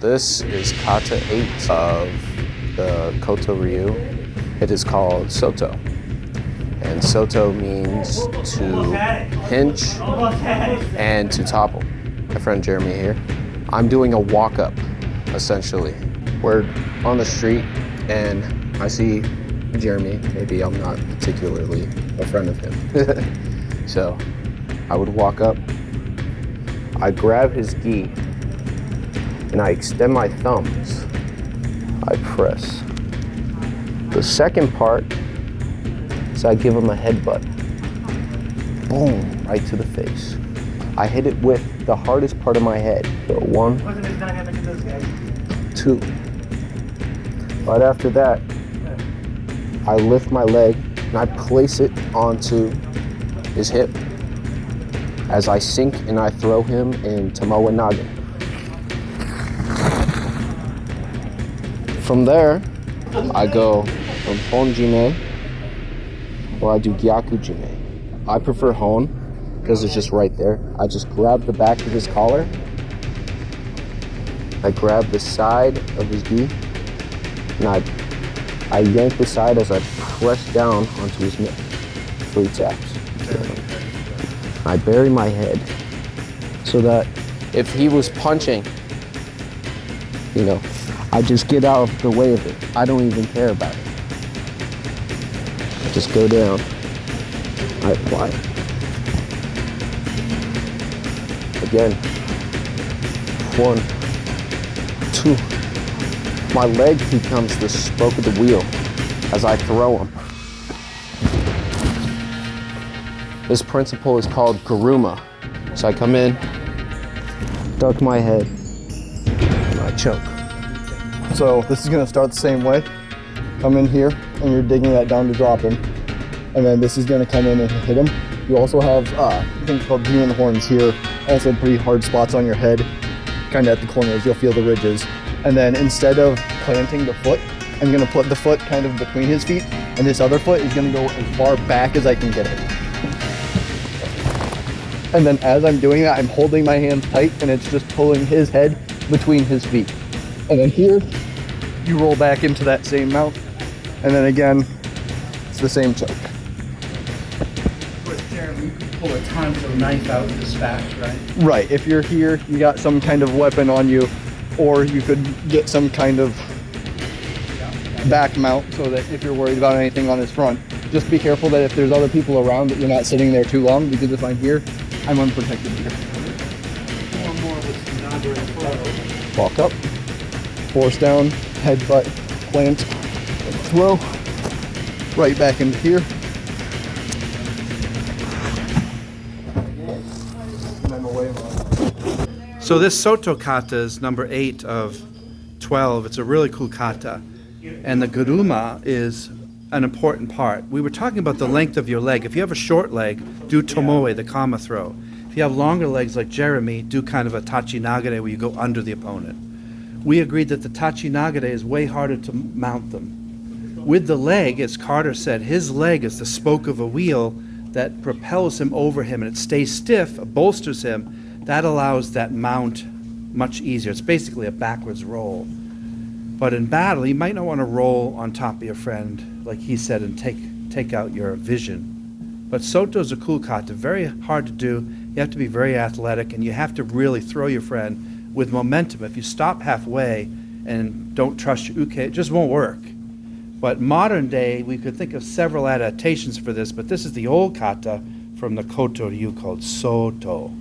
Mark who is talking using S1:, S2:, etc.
S1: This is kata 8 of the Koto Ryu. It is called Soto. And Soto means to pinch and to topple. My friend Jeremy here. I'm doing a walk-up, essentially. We're on the street and I see Jeremy. Maybe I'm not particularly a friend of him. So I would walk up, I grab his gi, and I extend my thumbs. I press. The second part is I give him a headbutt. Boom, right to the face. I hit it with the hardest part of my head. So 1, 2. Right after that, I lift my leg and I place it onto his hip as I sink and I throw him in Tomoe Nage. From there, I go from Hon Jime, or I do Gyaku Jime. I prefer Hon because it's just right there. I just grab the back of his collar. I grab the side of his gi, and I yank the side as I press down onto his neck. 3 taps. I bury my head so that if he was punching, you know, I just get out of the way of it. I don't even care about it. I just go down. I apply it. Again. 1, 2. My leg becomes the spoke of the wheel as I throw him. This principle is called Guruma. So I come in, duck my head, and I choke.
S2: So this is gonna start the same way. Come in here, and you're digging that down to drop him. And then this is gonna come in and hit him. You also have things called demon horns here. Also pretty hard spots on your head, kind of at the corners. You'll feel the ridges. And then instead of planting the foot, I'm gonna put the foot kind of between his feet, and this other foot is gonna go as far back as I can get it. And then as I'm doing that, I'm holding my hands tight, and it's just pulling his head between his feet. And then here, you roll back into that same mount. And then again, it's the same choke.
S3: With Jeremy, you could pull a tonto knife out this fast, right?
S2: Right, if you're here, you got some kind of weapon on you, or you could get some kind of back mount so that if you're worried about anything on his front, just be careful that if there's other people around that you're not sitting there too long, because if I'm here, I'm unprotected here. Walk up, force down, headbutt, plant, and throw, right back into here. And then away.
S3: So this Soto kata is number 8 of 12. It's a really cool kata. And the Guruma is an important part. We were talking about the length of your leg. If you have a short leg, do tomoe, the kama throw. If you have longer legs like Jeremy, do kind of a tachi nagare where you go under the opponent. We agreed that the tachi nagare is way harder to mount them. With the leg, as Carter said, his leg is the spoke of a wheel that propels him over him, and it stays stiff, bolsters him. That allows that mount much easier. It's basically a backwards roll. But in battle, you might not want to roll on top of your friend, like he said, and take out your vision. But Soto's a cool kata, very hard to do. You have to be very athletic, and you have to really throw your friend with momentum. If you stop halfway and don't trust your uke, it just won't work. But modern day, we could think of several adaptations for this, but this is the old kata from the Koto Ryu called Soto.